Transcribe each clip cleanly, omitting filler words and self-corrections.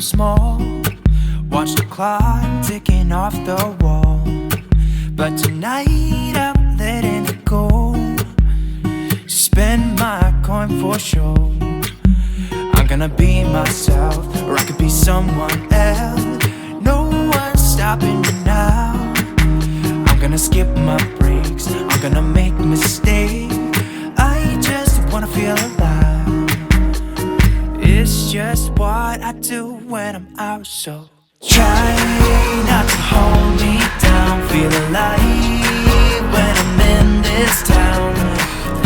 small. Watch the clock ticking off the wall. But tonight I'm letting it go. Spend my coin for sure. I'm gonna be myself, or I could be someone else. No one's stopping me now. I'm gonna skip my breaks, I'm gonna make mistakes. I just wanna feel alive. It's just what I do when I'm out, so try not to hold me down. Feel alive when I'm in this town.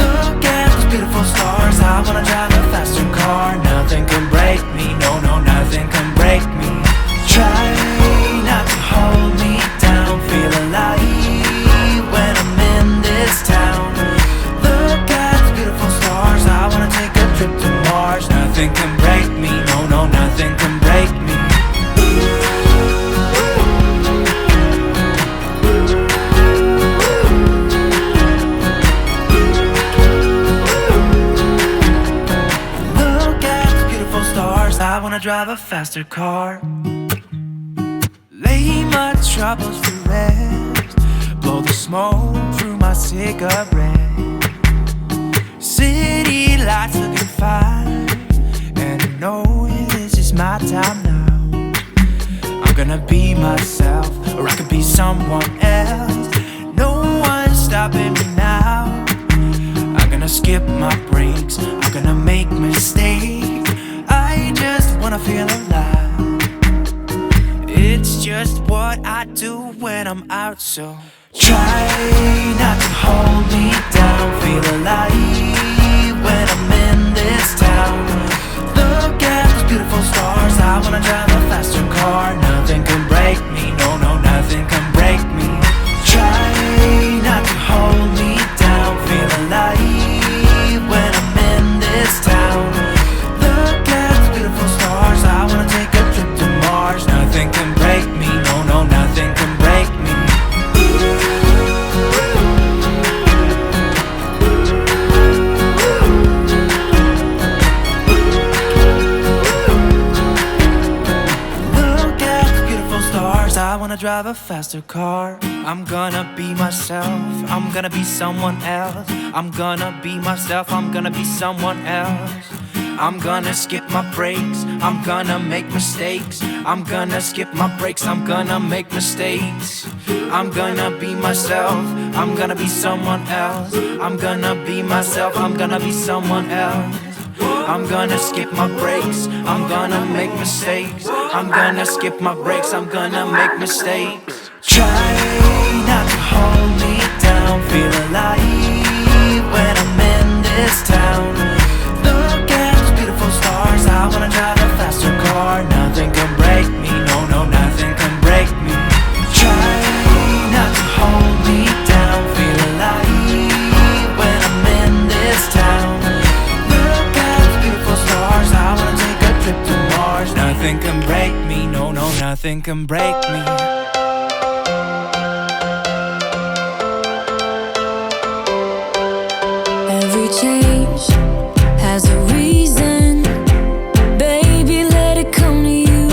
Look at those beautiful stars. I wanna drive a faster car. Nothing can break me, no, no, nothing can break me. Try not to hold me down. Feel alive when I'm in this town. Look at those beautiful stars. I wanna take a trip to Mars. Nothing can break me, no, no, nothing can break me. I wanna drive a faster car. Lay my troubles to rest. Blow the smoke through my cigarette. City lights looking fine, and I know this is my time now. I'm gonna be myself, or I could be someone else. No one's stopping me now. I'm gonna skip my breaks, I'm gonna make mistakes. I just wanna feel alive. It's just what I do when I'm out, so try not to hold me down. Feel alive when I'm in this town. Look at those beautiful stars. I wanna drive a faster car. Nothing can break me, no, no, nothing can break me. Try not to hold me down. Feel alive when I'm in this town. I wanna take a trip to Mars. Nothing can break me, no, no, nothing can break me. Look at the beautiful stars. I wanna drive a faster car. I'm gonna be myself, I'm gonna be someone else. I'm gonna be myself, I'm gonna be someone else. I'm gonna skip my breaks, I'm gonna make mistakes. I'm gonna skip my breaks, I'm gonna make mistakes. I'm gonna be myself, I'm gonna be someone else. I'm gonna be myself, I'm gonna be someone else. I'm gonna skip my breaks, I'm gonna make mistakes. I'm gonna skip my breaks, I'm gonna make mistakes. Try not to hold me down. Feel alive when I'm in this town. Look at those beautiful stars. I wanna drive a faster car. Nothing can break me, no, no, nothing can break me. Try not to hold me down. Feel alive when I'm in this town. Look at those beautiful stars. I wanna take a trip to Mars. Nothing can break me, no, no, nothing can break me. Every change has a reason, baby, let it come to you.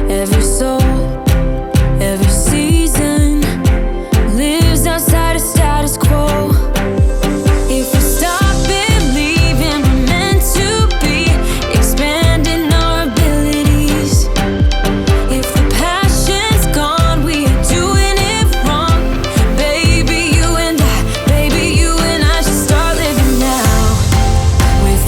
Every soul, every season lives outside of status quo. If we stop believing we're meant to be, expanding our abilities. If the passion's gone, we are doing it wrong. Baby, you and I should start living now. With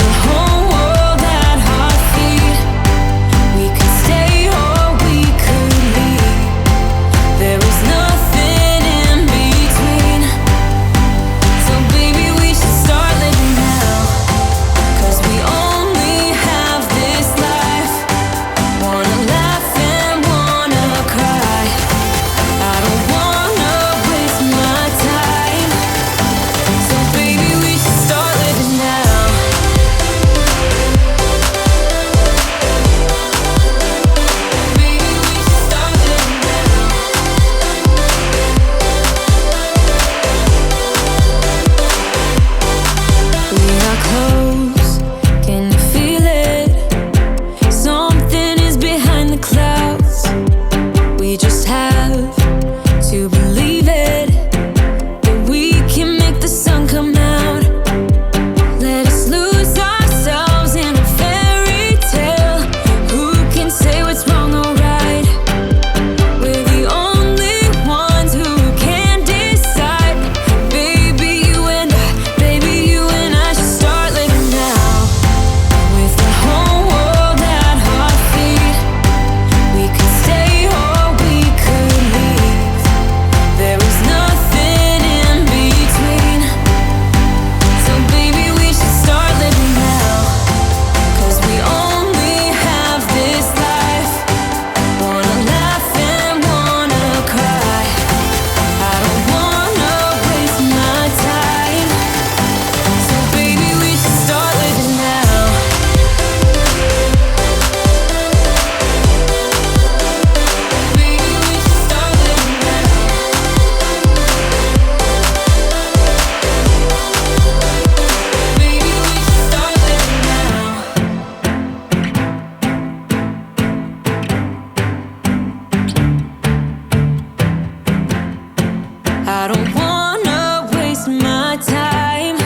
I don't wanna waste my time.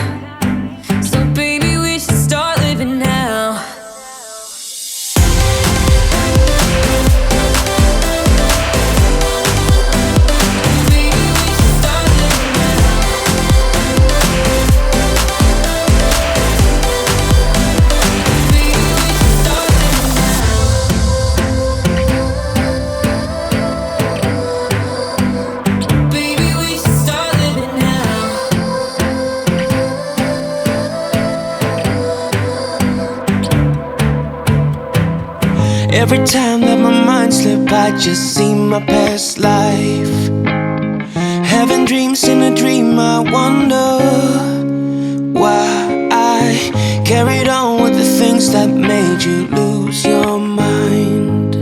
So baby, we should start living now. Every time that my mind slip, I just see my past life. Having dreams in a dream, I wonder why I carried on with the things that made you lose your mind.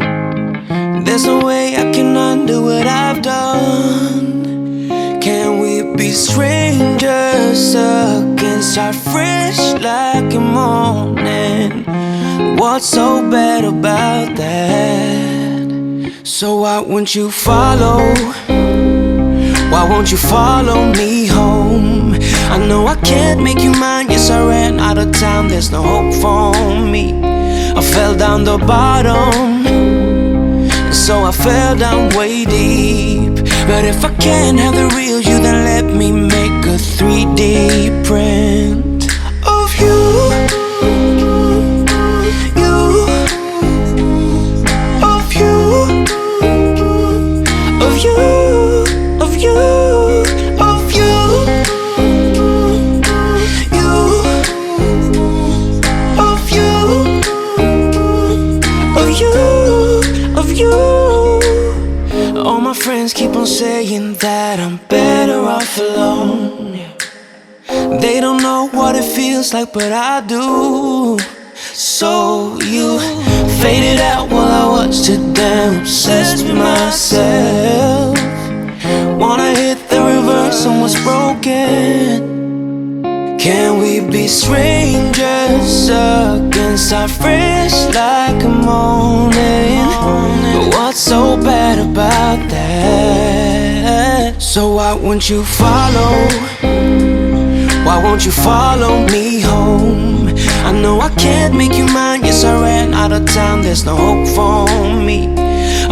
There's no way I can undo what I've done. Can we be strangers again, start fresh like a morning? What's so bad about that? So why won't you follow? Why won't you follow me home? I know I can't make you mine. Yes, I ran out of time. There's no hope for me. I fell down the bottom, so I fell down way deep. But if I can't have the real you, then let me make a 3D print of you. All my friends keep on saying that I'm better off alone. They don't know what it feels like, but I do. So you faded out while I was too damn obsessed with myself. Wanna hit the reverse on what's broken. Can we be strangers again, start fresh like a morning? What's so bad about that? So why won't you follow? Why won't you follow me home? I know I can't make you mine. Yes, I ran out of time. There's no hope for me.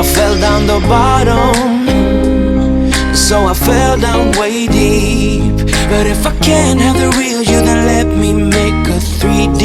I fell down the bottom, so I fell down way deep. But if I can't have the real you, then let me make a 3D